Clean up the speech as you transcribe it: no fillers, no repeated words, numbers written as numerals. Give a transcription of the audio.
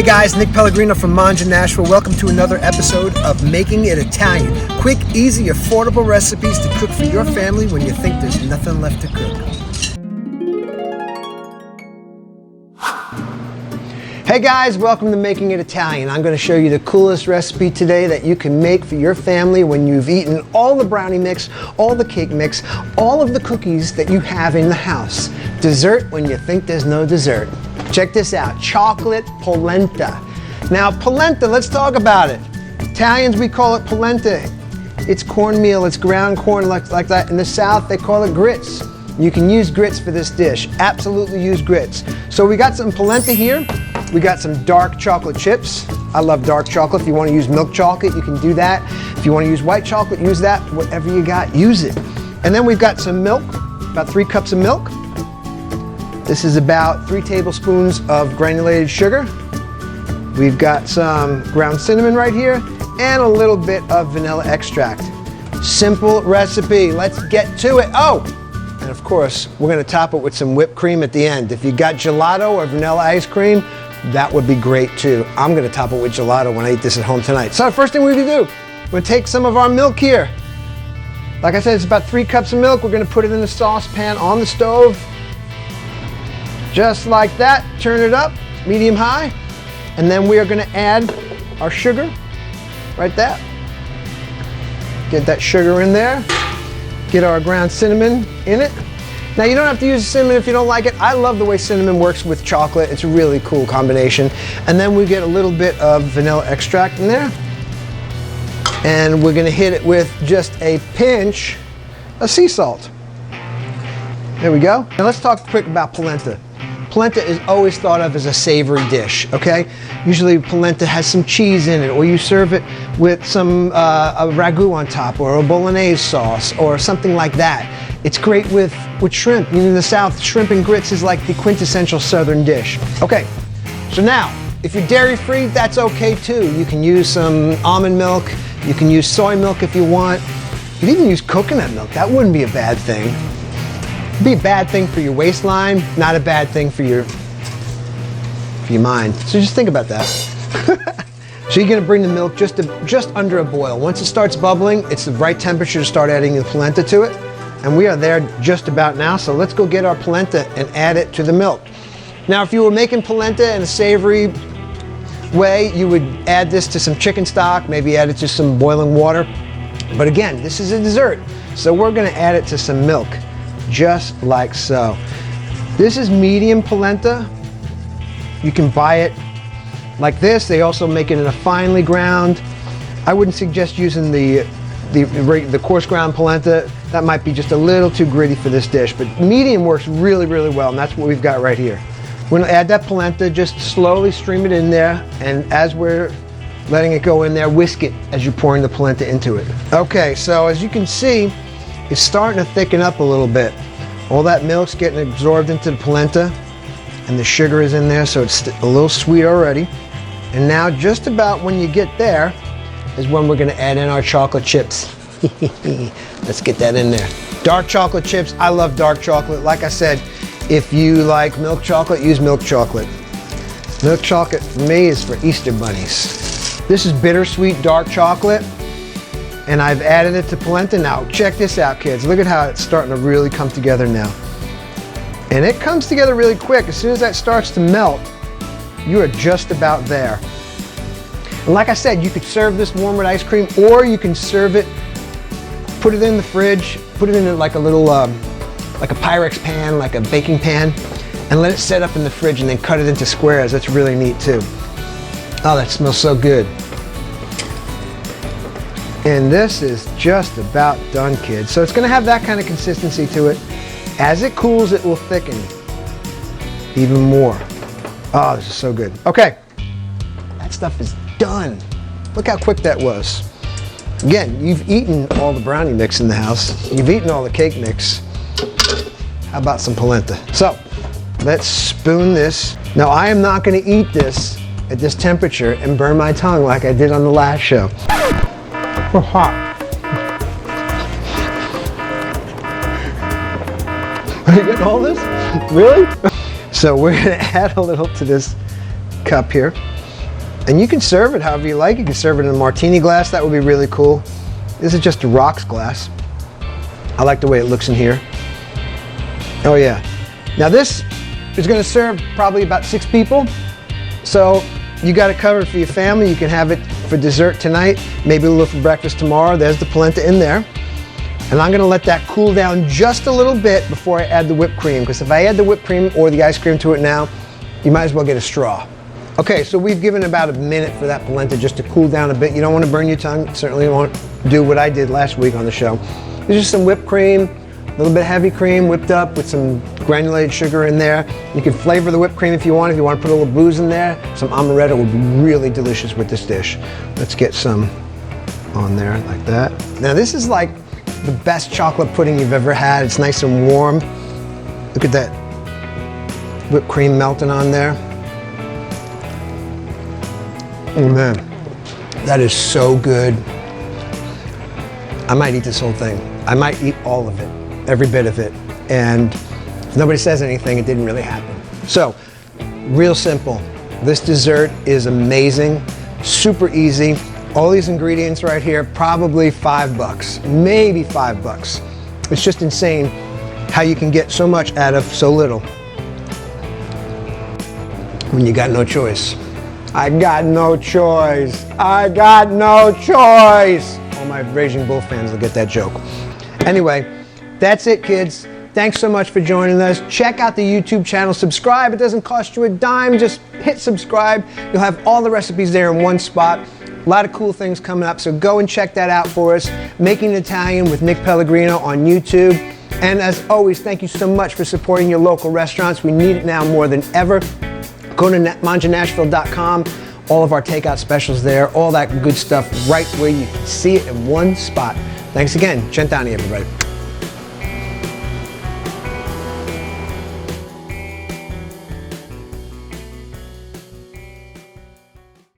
Hey guys, Nick Pellegrino from Mangia Nashville. Welcome to another episode of Making It Italian. Quick, easy, affordable recipes to cook for your family when you think there's nothing left to cook. Hey guys, welcome to Making It Italian. I'm going to show you the coolest recipe today that you can make for your family when you've eaten all the brownie mix, all the cake mix, all of the cookies that you have in the house. Dessert when you think there's no dessert. Check this out, chocolate polenta. Now polenta, let's talk about it. Italians, we call it polenta. It's cornmeal, it's ground corn like that. In the South, they call it grits. You can use grits for this dish. Absolutely use grits. So we got some polenta here. We got some dark chocolate chips. I love dark chocolate. If you want to use milk chocolate, you can do that. If you want to use white chocolate, use that. Whatever you got, use it. And then we've got some milk, about 3 cups of milk. This is about 3 tablespoons of granulated sugar. We've got some ground cinnamon right here and a little bit of vanilla extract. Simple recipe. Let's get to it. Oh! And of course, we're going to top it with some whipped cream at the end. If you got gelato or vanilla ice cream, that would be great too. I'm going to top it with gelato when I eat this at home tonight. So first thing we're going to do, we're going to take some of our milk here. Like I said, it's about 3 cups of milk. We're going to put it in the saucepan on the stove. Just like that. Turn it up, medium high. And then we are going to add our sugar, right there. Get that sugar in there. Get our ground cinnamon in it. Now you don't have to use cinnamon if you don't like it. I love the way cinnamon works with chocolate. It's a really cool combination. And then we get a little bit of vanilla extract in there. And we're gonna hit it with just a pinch of sea salt. There we go. Now let's talk quick about polenta. Polenta is always thought of as a savory dish, okay? Usually polenta has some cheese in it, or you serve it with some a ragu on top, or a bolognese sauce, or something like that. It's great with shrimp. In the South, shrimp and grits is like the quintessential Southern dish. Okay, so now, if you're dairy-free, that's okay too. You can use some almond milk, you can use soy milk if you want. You can even use coconut milk, that wouldn't be a bad thing. It'd be a bad thing for your waistline, not a bad thing for your mind. So just think about that. So you're gonna bring the milk just under a boil. Once it starts bubbling, it's the right temperature to start adding the polenta to it. And we are there just about now, so let's go get our polenta and add it to the milk. Now, if you were making polenta in a savory way, you would add this to some chicken stock, maybe add it to some boiling water. But again, this is a dessert, so we're gonna add it to some milk, just like so. This is medium polenta. You can buy it like this. They also make it in a finely ground. I wouldn't suggest using the coarse ground polenta. That might be just a little too gritty for this dish, but medium works really, really well, and that's what we've got right here. We're gonna add that polenta, just slowly stream it in there, and as we're letting it go in there, whisk it as you're pouring the polenta into it. Okay, so as you can see, it's starting to thicken up a little bit. All that milk's getting absorbed into the polenta, and the sugar is in there, so it's a little sweet already. And now, just about when you get there, is when we're gonna add in our chocolate chips. Let's get that in there. Dark chocolate chips, I love dark chocolate. Like I said, if you like milk chocolate, use milk chocolate. Milk chocolate for me is for Easter bunnies. This is bittersweet dark chocolate, and I've added it to polenta. Now check this out, kids. Look at how it's starting to really come together now. And it comes together really quick. As soon as that starts to melt, you are just about there. And like I said, you could serve this warm with ice cream, or you can serve it, put it in the fridge, put it in like a little, like a Pyrex pan, like a baking pan, and let it set up in the fridge and then cut it into squares. That's really neat too. Oh, that smells so good. And this is just about done, kids. So it's gonna have that kind of consistency to it. As it cools, it will thicken even more. Oh, this is so good. Okay, that stuff is done. Look how quick that was. Again, you've eaten all the brownie mix in the house. You've eaten all the cake mix. How about some polenta? So, let's spoon this. Now, I am not gonna eat this at this temperature and burn my tongue like I did on the last show. We're hot. Are you getting all this? Really? So we're gonna add a little to this cup here. And you can serve it however you like. You can serve it in a martini glass. That would be really cool. This is just a rocks glass. I like the way it looks in here. Oh yeah. Now this is going to serve probably about 6 people. So you got it covered for your family. You can have it for dessert tonight, maybe a little for breakfast tomorrow. There's the polenta in there. And I'm going to let that cool down just a little bit before I add the whipped cream, because if I add the whipped cream or the ice cream to it now, you might as well get a straw. Okay, so we've given about a minute for that polenta just to cool down a bit. You don't want to burn your tongue. Certainly won't do what I did last week on the show. There's just some whipped cream, a little bit heavy cream whipped up with some granulated sugar in there. You can flavor the whipped cream if you want. If you want to put a little booze in there, some amaretto would be really delicious with this dish. Let's get some on there like that. Now this is like the best chocolate pudding you've ever had. It's nice and warm. Look at that whipped cream melting on there. Oh man, that is so good. I might eat this whole thing. I might eat all of it, every bit of it. And if nobody says anything, it didn't really happen. So, real simple. This dessert is amazing, super easy. All these ingredients right here, probably $5, maybe $5. It's just insane how you can get so much out of so little when you got no choice. I got no choice. I got no choice. All my Raging Bull fans will get that joke. Anyway, that's it, kids. Thanks so much for joining us. Check out the YouTube channel. Subscribe. It doesn't cost you a dime. Just hit subscribe. You'll have all the recipes there in one spot. A lot of cool things coming up, so go and check that out for us. Making Italian with Nick Pellegrino on YouTube. And as always, thank you so much for supporting your local restaurants. We need it now more than ever. Go to mangianashville.com. All of our takeout specials there, all that good stuff right where you can see it in one spot. Thanks again. Cent'anni, everybody.